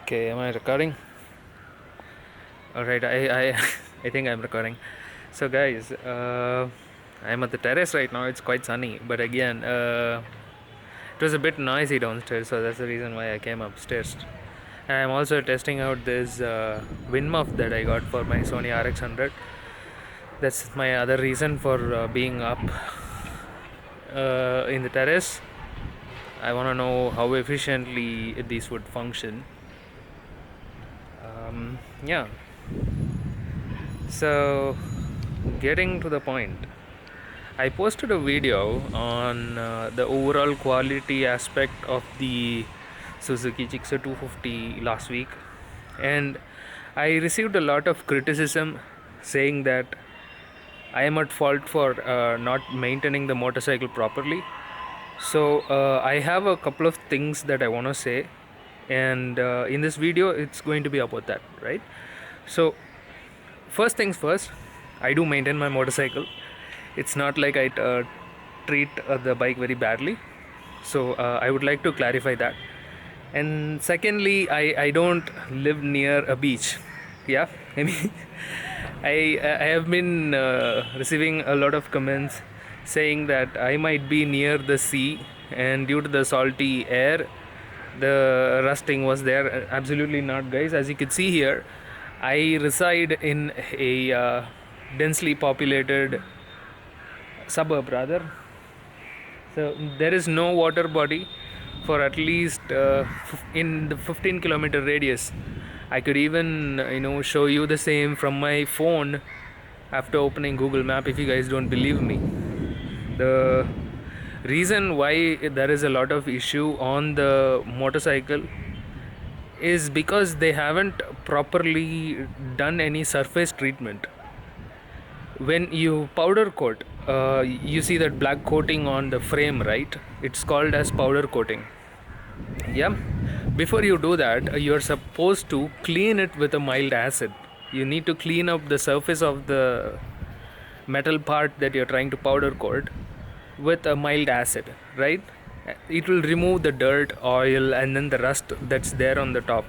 Okay, am I recording? Alright, I I think I'm recording. So guys, I'm at the terrace right now. It's quite sunny, but again, it was a bit noisy downstairs, so that's the reason why I came upstairs. And I'm also testing out this wind muff that I got for my Sony RX100. That's my other reason for being up in the terrace. I want to know how efficiently these would function. Yeah. So, getting to the point, I posted a video on the overall quality aspect of the Suzuki Gixxer 250 last week, and I received a lot of criticism saying that I am at fault for not maintaining the motorcycle properly. So, I have a couple of things that I want to say, and in this video, it's going to be about that, right? So, first things first, I do maintain my motorcycle. It's not like I treat the bike very badly. So I would like to clarify that. And secondly, I don't live near a beach. Yeah, I mean, I have been receiving a lot of comments saying that I might be near the sea, and due to the salty air, the rusting was there. Absolutely not, guys. As you can see here, I reside in a densely populated suburb, rather. So there is no water body for at least in the 15-kilometer radius. I could even show you the same from my phone after opening Google Map if you guys don't believe me. The reason why there is a lot of issue on the motorcycle is because they haven't properly done any surface treatment. When you powder coat, you see that black coating on the frame, right? It's called as powder coating. Yeah. Before you do that, you're supposed to clean it with a mild acid. You need to clean up the surface of the metal part that you're trying to powder coat with a mild acid, right? It will remove the dirt, oil, and then the rust that's there on the top.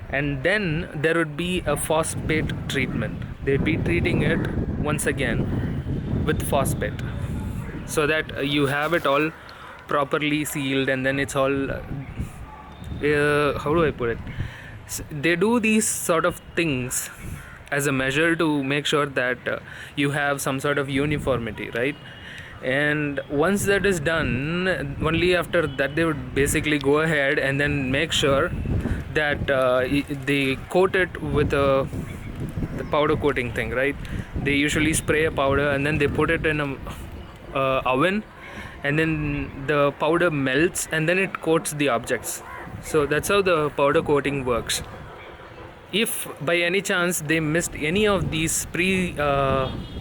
And then there would be a phosphate treatment. They'd be treating it once again with phosphate so that you have it all properly sealed, and then it's all how do I put it? They do these sort of things as a measure to make sure that you have some sort of uniformity, right? And once that is done, only after that they would basically go ahead and then make sure that they coat it with the powder coating thing, right? They usually spray a powder and then they put it in a oven, and then the powder melts and then it coats the objects. So that's how the powder coating works. If by any chance they missed any of these pre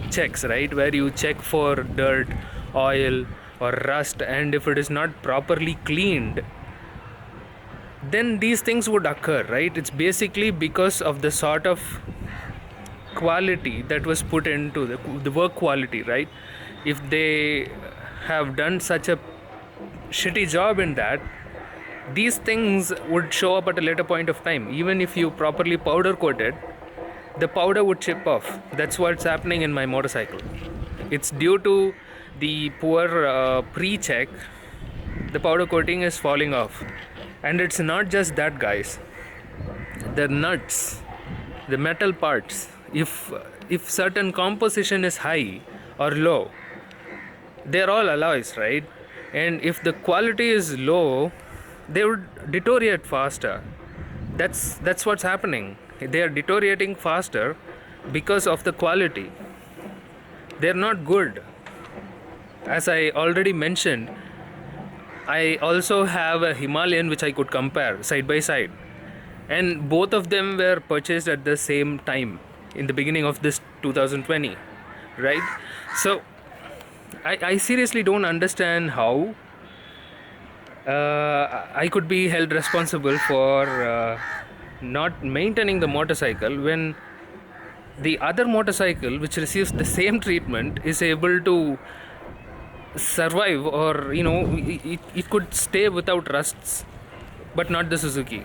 checks, right, where you check for dirt, oil, or rust, and if it is not properly cleaned, then these things would occur, right? It's basically because of the sort of quality that was put into the work quality, right? If they have done such a shitty job in that, these things would show up at a later point of time. Even if you properly powder coat it, the powder would chip off. That's what's happening in my motorcycle. It's due to the poor pre-check. The powder coating is falling off. And it's not just that, guys. The nuts, the metal parts, if certain composition is high or low, they're all alloys, right? And if the quality is low, they would deteriorate faster. That's what's happening. They are deteriorating faster because of the quality. They're not good. As I already mentioned, I also have a Himalayan which I could compare side by side, and both of them were purchased at the same time in the beginning of this 2020, right? So I seriously don't understand how I could be held responsible for not maintaining the motorcycle when the other motorcycle which receives the same treatment is able to survive, or it could stay without rusts, but not the Suzuki.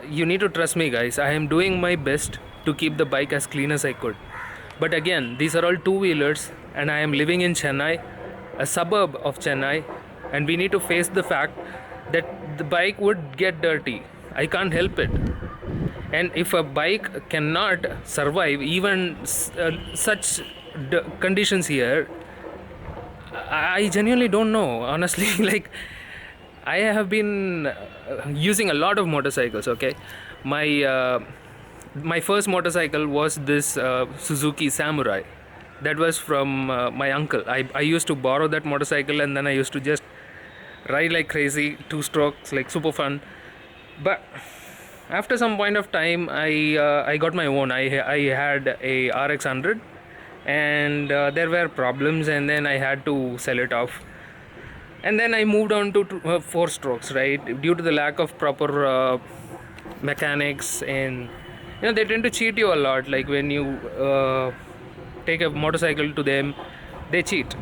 you need to trust me, guys. I am doing my best to keep the bike as clean as I could. But again, these are all two-wheelers, and I am living in Chennai, a suburb of Chennai, and we need to face the fact that the bike would get dirty. I can't help it. And if a bike cannot survive even such conditions here, I genuinely don't know, honestly. Like, I have been using a lot of motorcycles. Okay, my my first motorcycle was this Suzuki Samurai. That was from my uncle. I used to borrow that motorcycle, and then I used to just ride like crazy, two strokes, like super fun. But after some point of time, I got my own. I had a RX 100, and there were problems, and then I had to sell it off. And then I moved on to four strokes, right? Due to the lack of proper mechanics, and they tend to cheat you a lot. Like when you take a motorcycle to them, they cheat.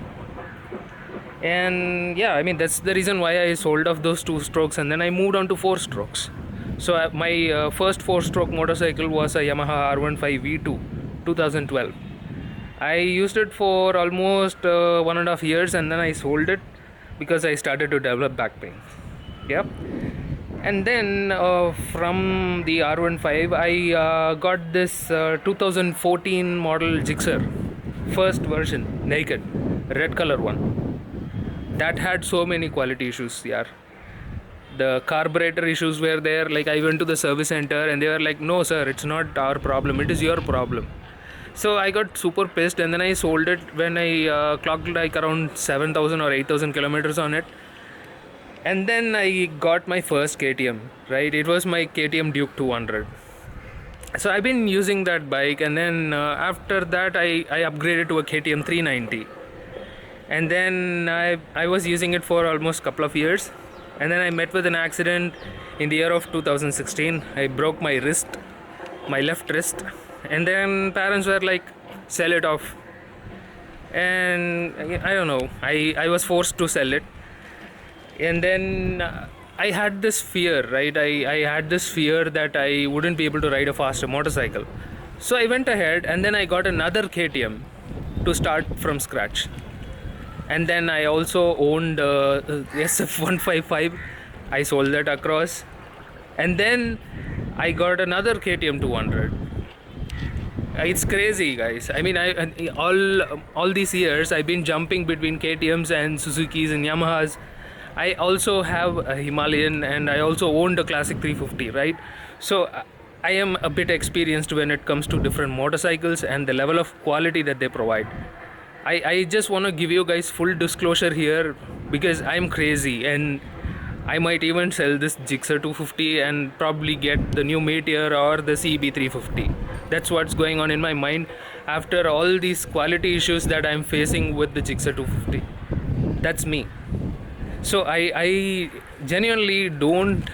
And yeah, I mean, that's the reason why I sold off those two strokes, and then I moved on to four strokes. So my first four-stroke motorcycle was a Yamaha R15 V2 2012. I used it for almost 1.5 years, and then I sold it because I started to develop back pain. Yep. And then from the R15, I got this 2014 model Gixxer, first version, naked, red color one. That had so many quality issues, yeah. The carburetor issues were there. Like, I went to the service center and they were like, no sir, it's not our problem, it is your problem. So I got super pissed, and then I sold it when I clocked like around 7,000 or 8,000 kilometers on it. And then I got my first KTM, right? It was my KTM Duke 200. So I've been using that bike, and then after that I upgraded to a KTM 390. And then I was using it for almost a couple of years. And then I met with an accident in the year of 2016. I broke my wrist, my left wrist. And then parents were like, sell it off. And I don't know, I was forced to sell it. And then I had this fear, right? I had this fear that I wouldn't be able to ride a faster motorcycle. So I went ahead, and then I got another KTM to start from scratch. And then I also owned SF155. I sold that across. And then I got another KTM 200. It's crazy, guys. I mean, all these years I've been jumping between KTMs and Suzukis and Yamahas. I also have a Himalayan, and I also owned a classic 350, right? So I am a bit experienced when it comes to different motorcycles and the level of quality that they provide. I just want to give you guys full disclosure here, because I'm crazy, and I might even sell this Gixxer 250 and probably get the new Meteor or the CB 350. That's what's going on in my mind after all these quality issues that I'm facing with the Gixxer 250. That's me. So I genuinely don't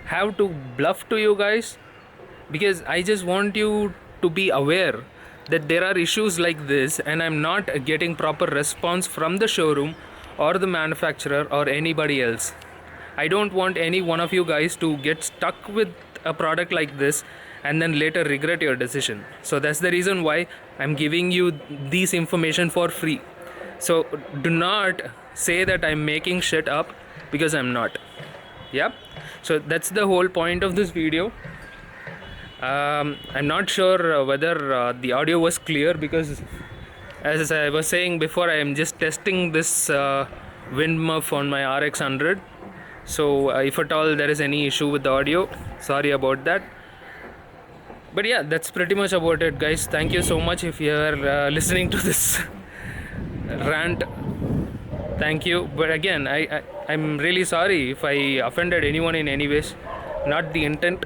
have to bluff to you guys, because I just want you to be aware that there are issues like this, and I'm not getting proper response from the showroom or the manufacturer or anybody else. I don't want any one of you guys to get stuck with a product like this and then later regret your decision. So that's the reason why I'm giving you this information for free. So do not say that I'm making shit up, because I'm not. Yep. So that's the whole point of this video. I'm not sure whether the audio was clear, because as I was saying before, I am just testing this wind muff on my RX 100. So if at all there is any issue with the audio, sorry about that. But yeah, that's pretty much about it, guys. Thank you so much if you are listening to this rant. Thank you. But again, I'm really sorry if I offended anyone in any ways. Not the intent.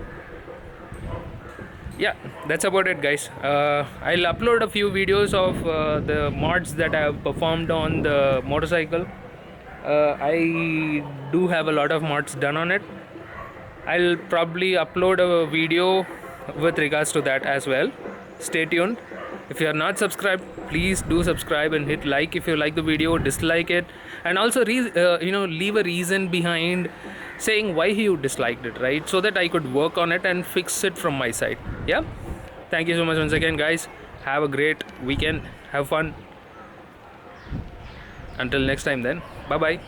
Yeah, that's about it, guys. I'll upload a few videos of the mods that I have performed on the motorcycle. I do have a lot of mods done on it. I'll probably upload a video with regards to that as well. Stay tuned. If you are not subscribed, please do subscribe and hit like if you like the video, dislike it, and also leave a reason behind saying why he disliked it, right? So that I could work on it and fix it from my side. Yeah. Thank you so much once again, guys. Have a great weekend. Have fun. Until next time, then. Bye bye.